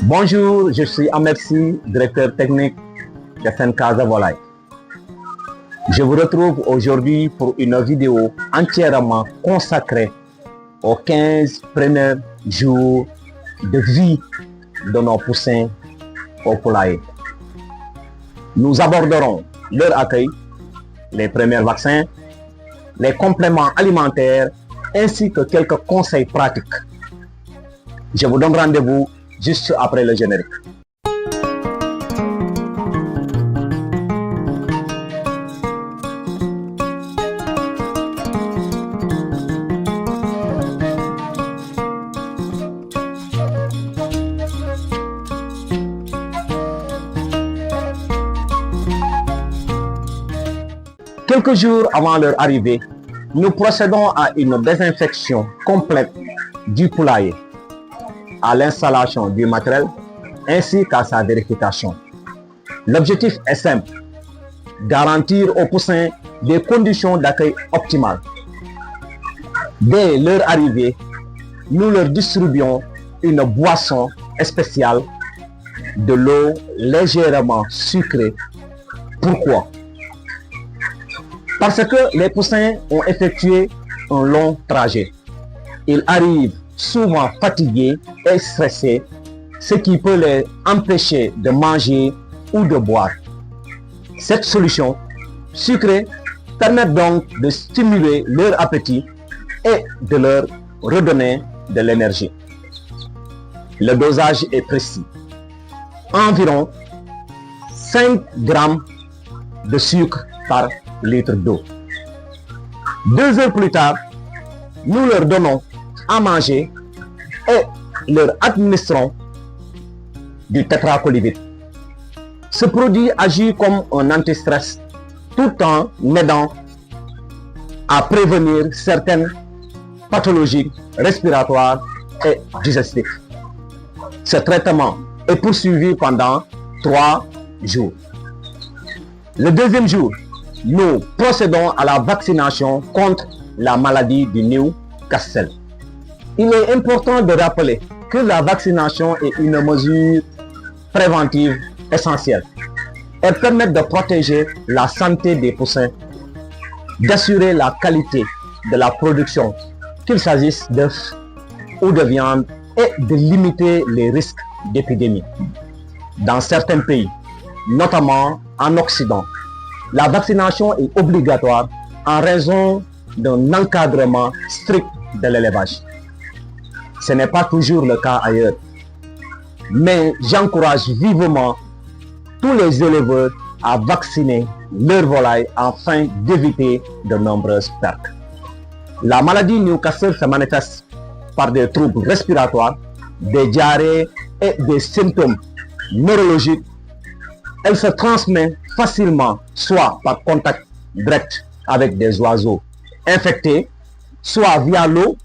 Bonjour, je suis Amersi, directeur technique de Sencasa Volaille. Je vous retrouve aujourd'hui pour une vidéo entièrement consacrée aux 15 premiers jours de vie de nos poussins au poulailler. Nous aborderons leur accueil, les premiers vaccins, les compléments alimentaires ainsi que quelques conseils pratiques. Je vous donne rendez-vous juste après le générique. Quelques jours avant leur arrivée, nous procédons à une désinfection complète du poulailler, à l'installation du matériel ainsi qu'à sa vérification. L'objectif est simple, garantir aux poussins des conditions d'accueil optimales. Dès leur arrivée, nous leur distribuons une boisson spéciale, de l'eau légèrement sucrée. Pourquoi? Parce que les poussins ont effectué un long trajet. Ils arrivent souvent fatigués et stressés, ce qui peut les empêcher de manger ou de boire. Cette solution sucrée permet donc de stimuler leur appétit et de leur redonner de l'énergie. Le dosage est précis. Environ 5 grammes de sucre par litre d'eau. 2 heures plus tard, nous leur donnons à manger et leur administrons du tétracolivite. Ce produit agit comme un anti-stress tout en aidant à prévenir certaines pathologies respiratoires et digestives. Ce traitement est poursuivi pendant 3 jours. Le deuxième jour, nous procédons à la vaccination contre la maladie du Newcastle. Il est important de rappeler que la vaccination est une mesure préventive essentielle. Elle permet de protéger la santé des poussins, d'assurer la qualité de la production, qu'il s'agisse d'œufs ou de viande, et de limiter les risques d'épidémie. Dans certains pays, notamment en Occident, la vaccination est obligatoire en raison d'un encadrement strict de l'élevage. Ce n'est pas toujours le cas ailleurs, mais j'encourage vivement tous les éleveurs à vacciner leurs volailles afin d'éviter de nombreuses pertes. La maladie Newcastle se manifeste par des troubles respiratoires, des diarrhées et des symptômes neurologiques. Elle se transmet facilement, soit par contact direct avec des oiseaux infectés, soit via l'eau,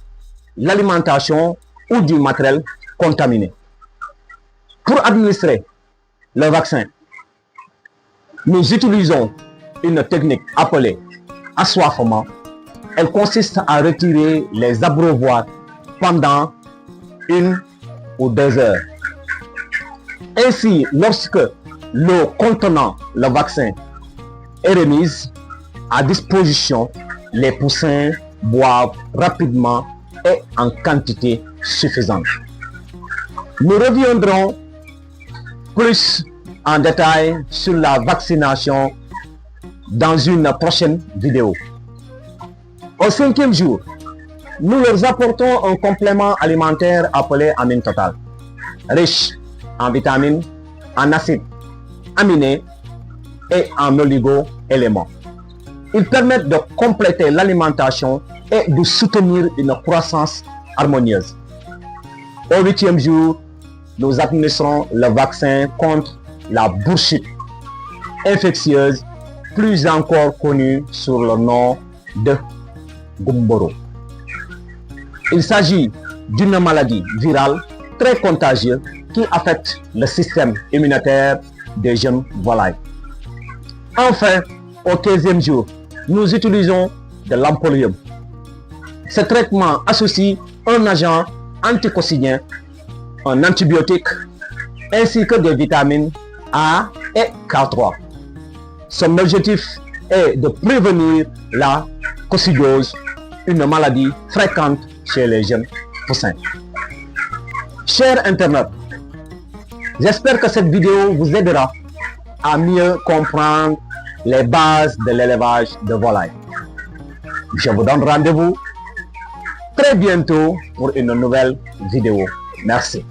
l'alimentation ou du matériel contaminé. Pour administrer le vaccin, nous utilisons une technique appelée assoiffement. Elle consiste à retirer les abreuvoirs pendant 1 ou 2 heures. Ainsi, lorsque l'eau contenant le vaccin est remise à disposition, les poussins boivent rapidement et en quantité suffisante. Nous reviendrons plus en détail sur la vaccination dans une prochaine vidéo. Au 5e jour, nous leur apportons un complément alimentaire appelé Amine Total, riche en vitamines, en acides aminés et en oligo-éléments. Ils permettent de compléter l'alimentation et de soutenir une croissance harmonieuse. Au 8e jour, nous administrons le vaccin contre la bronchite infectieuse, plus encore connue sous le nom de Gumboro. Il s'agit d'une maladie virale très contagieuse qui affecte le système immunitaire des jeunes volailles. Enfin, au 15e jour, nous utilisons de l'Ampolium. Ce traitement associe un agent anticoccinien, un antibiotique ainsi que des vitamines A et K3. Son objectif est de prévenir la coccidiose, une maladie fréquente chez les jeunes poussins. Chers internautes, j'espère que cette vidéo vous aidera à mieux comprendre les bases de l'élevage de volailles. Je vous donne rendez-vous très bientôt pour une nouvelle vidéo. Merci.